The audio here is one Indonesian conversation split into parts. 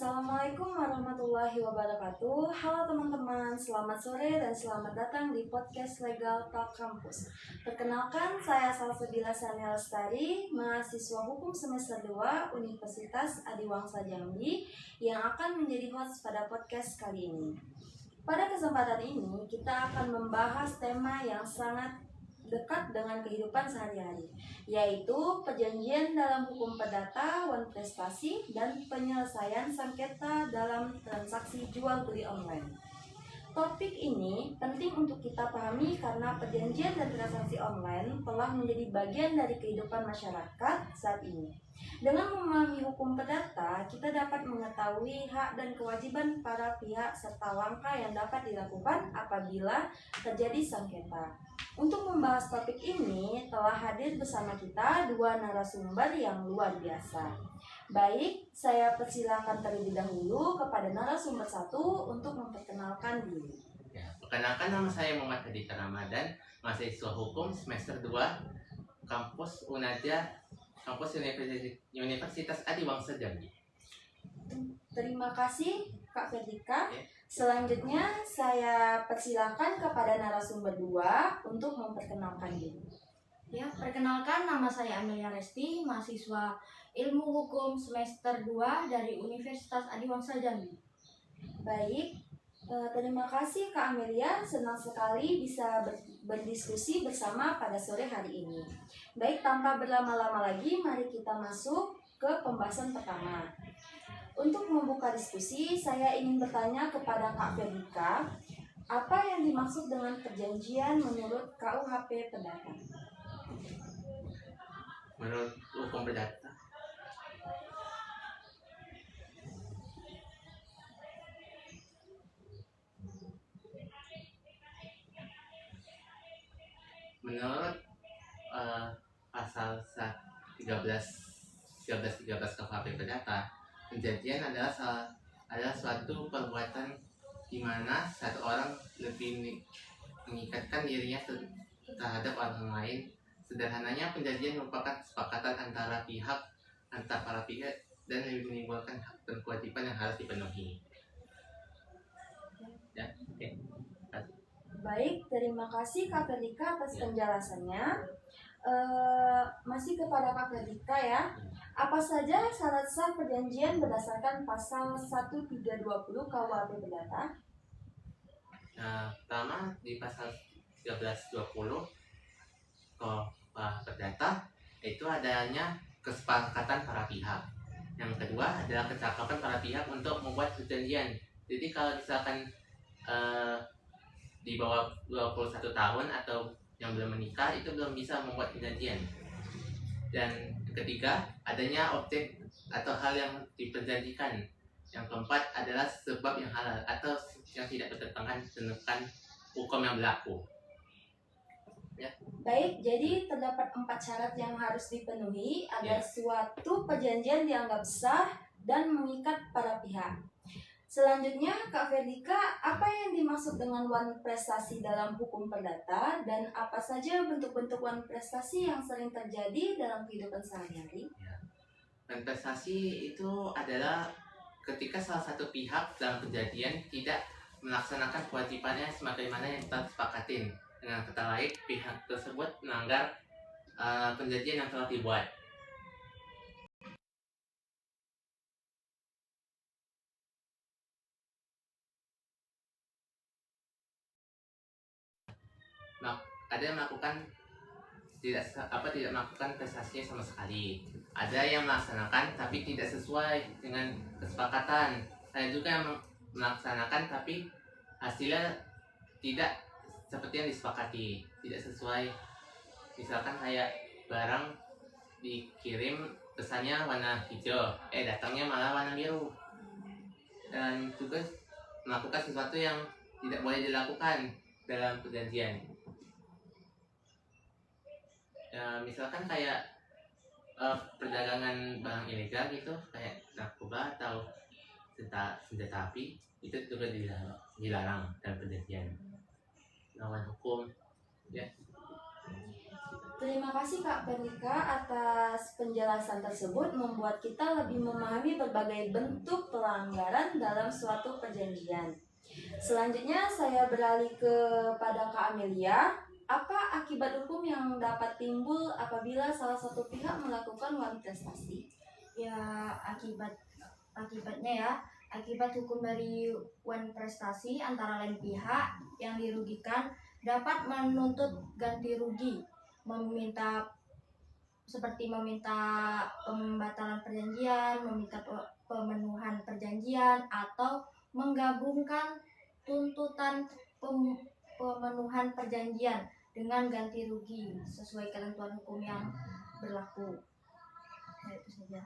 Assalamualaikum warahmatullahi wabarakatuh. Halo teman-teman, selamat sore dan selamat datang di podcast Legal Talk Kampus. Perkenalkan, saya Salsabila Sania Lestari, mahasiswa hukum semester 2 Universitas Adiwangsa Jambi yang akan menjadi host pada podcast kali ini. Pada kesempatan ini, kita akan membahas tema yang sangat dekat dengan kehidupan sehari-hari, yaitu perjanjian dalam hukum perdata, wan prestasi, dan penyelesaian sengketa dalam transaksi jual beli online. Topik ini penting untuk kita pahami karena perjanjian dan transaksi online telah menjadi bagian dari kehidupan masyarakat saat ini. Dengan memahami hukum perdata, kita dapat mengetahui hak dan kewajiban para pihak serta langkah yang dapat dilakukan apabila terjadi sengketa. Untuk membahas topik ini, telah hadir bersama kita dua narasumber yang luar biasa. Baik, saya persilakan terlebih dahulu kepada narasumber satu untuk memperkenalkan diri. Perkenalkan, nama saya Muhammad Hadika Ramadan, mahasiswa hukum semester 2 kampus Unaja, kampus Universitas Adiwangsa Jambi. Terima kasih Kak Ferdika. Selanjutnya saya persilakan kepada narasumber 2 untuk memperkenalkan diri. Ya, perkenalkan, nama saya Amelia Resti, mahasiswa Ilmu Hukum semester 2 dari Universitas Adiwangsa Jambi. Baik, terima kasih Kak Amelia, senang sekali bisa berdiskusi bersama pada sore hari ini. Baik, tanpa berlama-lama lagi, mari kita masuk ke pembahasan pertama. Untuk membuka diskusi, saya ingin bertanya kepada Kak Ferdika, apa yang dimaksud dengan perjanjian menurut KUHP Perdata? Menurut hukum perdata, menurut pasal 13 KUHP Perdata, perjanjian adalah suatu perbuatan di mana satu orang lebih mengikatkan dirinya terhadap orang lain. Sederhananya, perjanjian merupakan kesepakatan antara para pihak dan menimbulkan hak dan kewajiban yang harus dipenuhi. Ya, oke. Baik, terima kasih Kak Ferdika atas penjelasannya. Masih kepada Kak Ferdika ya. Apa saja syarat sah perjanjian berdasarkan pasal 1320 KUHP Perdata? Pertama, di pasal 1320 KUHP Perdata itu adanya kesepakatan para pihak. Yang kedua adalah kecakapan para pihak untuk membuat perjanjian. Jadi kalau misalkan di bawah 21 tahun atau yang belum menikah itu belum bisa membuat perjanjian. Dan ketiga, adanya objek atau hal yang diperjanjikan. Yang keempat adalah sebab yang halal atau yang tidak bertentangan dengan hukum yang berlaku. Ya. Baik, jadi terdapat 4 syarat yang harus dipenuhi agar suatu perjanjian dianggap sah dan mengikat para pihak. Selanjutnya, Kak Ferdika, apa yang dimaksud dengan wan prestasi dalam hukum perdata dan apa saja bentuk-bentuk wan prestasi yang sering terjadi dalam kehidupan sehari-hari? Wan prestasi itu adalah ketika salah satu pihak dalam perjanjian tidak melaksanakan kewajibannya sebagaimana yang telah disepakatin. Dengan kata lain, pihak tersebut melanggar perjanjian yang telah dibuat. Ada yang tidak melakukan prestasinya sama sekali. Ada yang melaksanakan tapi tidak sesuai dengan kesepakatan. Ada juga yang melaksanakan tapi hasilnya tidak seperti yang disepakati, tidak sesuai. Misalkan kayak barang dikirim pesannya warna hijau, datangnya malah warna biru. Dan juga melakukan sesuatu yang tidak boleh dilakukan dalam perjanjian. Misalkan kayak perdagangan barang ilegal gitu, kayak narkoba atau senjata api, itu juga dilarang dalam perjanjian. Lawan hukum, ya. Terima kasih Kak Perlika atas penjelasan tersebut, membuat kita lebih memahami berbagai bentuk pelanggaran dalam suatu perjanjian. Selanjutnya saya beralih kepada Kak Amelia. Apa akibat hukum yang dapat timbul apabila salah satu pihak melakukan one prestasi? Ya, akibatnya ya, akibat hukum dari one prestasi antara lain pihak yang dirugikan dapat menuntut ganti rugi, meminta pembatalan perjanjian, meminta pemenuhan perjanjian, atau menggabungkan tuntutan pemenuhan perjanjian dengan ganti rugi sesuai ketentuan hukum yang berlaku. Nah, itu saja.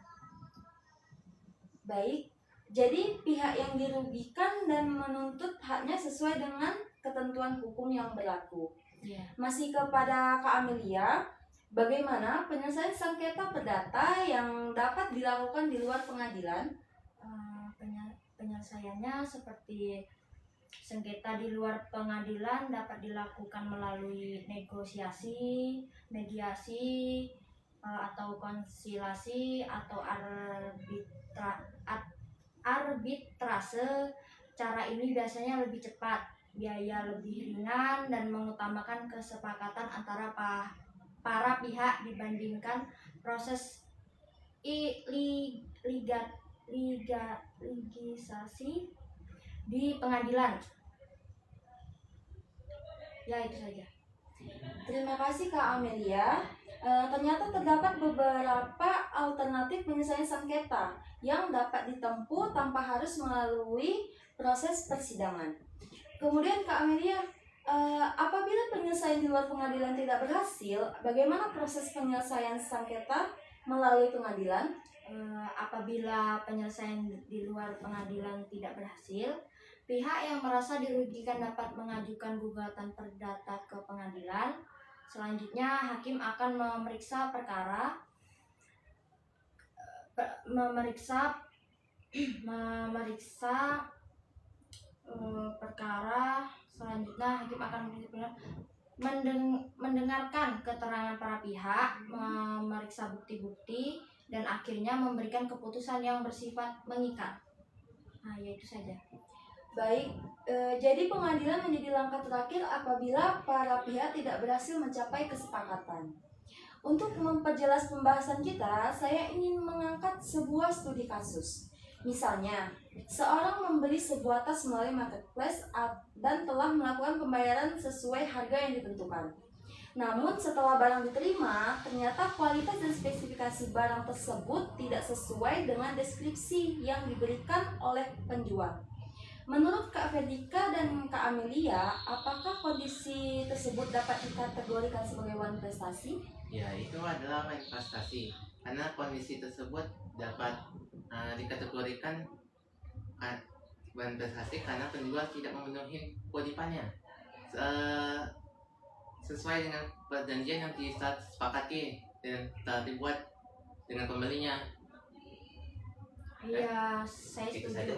Baik, jadi pihak yang dirugikan dan menuntut haknya sesuai dengan ketentuan hukum yang berlaku. Ya. Masih kepada Kak Amelia, bagaimana penyelesaian sengketa perdata yang dapat dilakukan di luar pengadilan? Penyelesaiannya seperti sengketa di luar pengadilan dapat dilakukan melalui negosiasi, mediasi, atau konsilasi atau arbitrase. Cara ini biasanya lebih cepat, biaya lebih ringan, dan mengutamakan kesepakatan antara para pihak dibandingkan proses legisasi di pengadilan. Ya, itu saja. Terima kasih Kak Amelia. Ternyata terdapat beberapa alternatif penyelesaian sengketa yang dapat ditempuh tanpa harus melalui proses persidangan. Kemudian Kak Amelia, apabila penyelesaian di luar pengadilan tidak berhasil, bagaimana proses penyelesaian sengketa melalui pengadilan? Apabila penyelesaian di luar pengadilan tidak berhasil, pihak yang merasa dirugikan dapat mengajukan gugatan perdata ke pengadilan. Selanjutnya, hakim akan memeriksa perkara. Selanjutnya, hakim akan mendengarkan keterangan para pihak, memeriksa bukti-bukti, dan akhirnya memberikan keputusan yang bersifat mengikat. Nah, ya itu saja. Baik, jadi pengadilan menjadi langkah terakhir apabila para pihak tidak berhasil mencapai kesepakatan. Untuk memperjelas pembahasan kita, saya ingin mengangkat sebuah studi kasus. Misalnya, seorang membeli sebuah tas melalui marketplace dan telah melakukan pembayaran sesuai harga yang ditentukan. Namun setelah barang diterima, ternyata kualitas dan spesifikasi barang tersebut tidak sesuai dengan deskripsi yang diberikan oleh penjual. Menurut Kak Fedika dan Kak Amelia, apakah kondisi tersebut dapat dikategorikan sebagai one prestasi? Ya, itu adalah one prestasi karena kondisi tersebut dapat dikategorikan one prestasi karena penjual tidak memenuhi kewajibannya sesuai dengan perjanjian yang disepakati dan telah dibuat dengan pembelinya. Iya, saya Itu setuju. saja.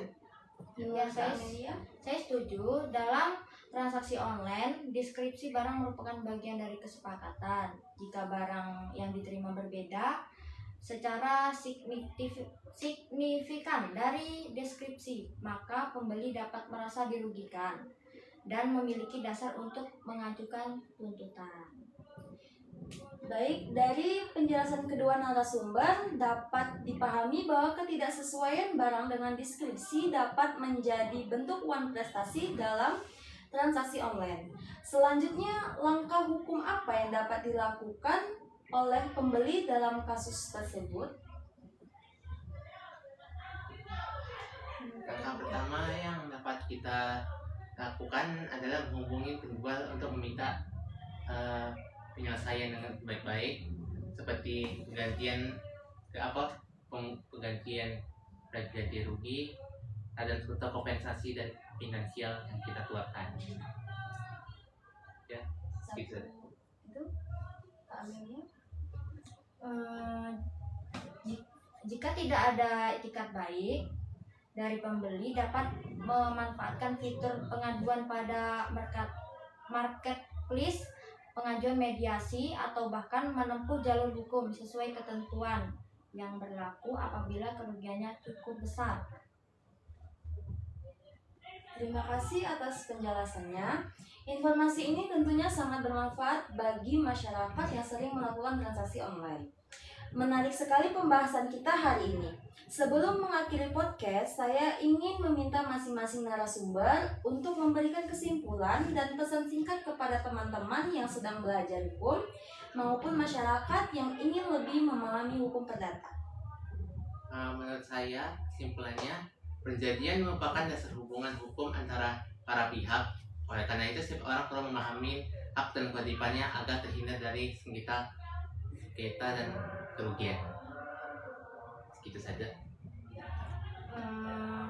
Ya, saya setuju. Dalam transaksi online, deskripsi barang merupakan bagian dari kesepakatan. Jika barang yang diterima berbeda secara signifikan dari deskripsi, maka pembeli dapat merasa dirugikan dan memiliki dasar untuk mengajukan tuntutan. Baik, dari penjelasan kedua narasumber dapat dipahami bahwa ketidaksesuaian barang dengan deskripsi dapat menjadi bentuk one prestasi dalam transaksi online. Selanjutnya, langkah hukum apa yang dapat dilakukan oleh pembeli dalam kasus tersebut? Langkah pertama yang dapat kita lakukan adalah menghubungi penjual untuk meminta penyelesaian dengan baik-baik, seperti penggantian ganti rugi dan serta kompensasi dan finansial yang kita keluarkan. Ya, gitu. Itu Kak Amelia. Jika tidak ada etikat baik dari pembeli, dapat memanfaatkan fitur pengaduan pada marketplace pengajuan mediasi atau bahkan menempuh jalur hukum sesuai ketentuan yang berlaku apabila kerugiannya cukup besar. Terima kasih atas penjelasannya. Informasi ini tentunya sangat bermanfaat bagi masyarakat yang sering melakukan transaksi online. Menarik sekali pembahasan kita hari ini. Sebelum mengakhiri podcast, saya ingin meminta masing-masing narasumber untuk memberikan kesimpulan dan pesan singkat kepada teman-teman yang sedang belajar hukum maupun masyarakat yang ingin lebih memahami hukum perdata. Menurut saya, kesimpulannya, perjanjian merupakan dasar hubungan hukum antara para pihak. Oleh karena itu, setiap orang perlu memahami hak dan kewajibannya agar terhindar dari sengketa dan kerugian. Segitu saja.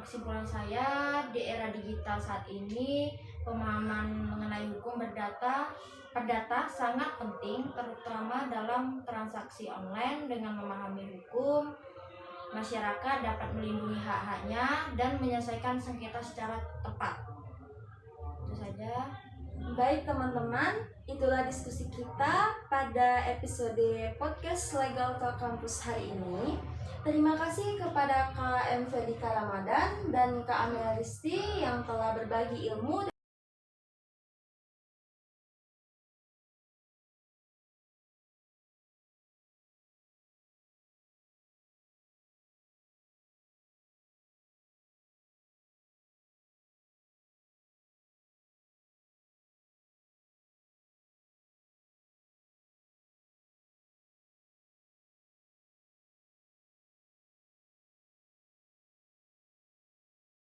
Kesimpulan saya, di era digital saat ini, pemahaman mengenai hukum perdata sangat penting, terutama dalam transaksi online. Dengan memahami hukum, masyarakat dapat melindungi hak-haknya dan menyelesaikan sengketa secara tepat. Itu saja. Baik teman-teman, itulah diskusi kita pada episode podcast Legal Talk Kampus hari ini. Terima kasih kepada Kak M. Fedika Ramadan dan Kak Amel Risti yang telah berbagi ilmu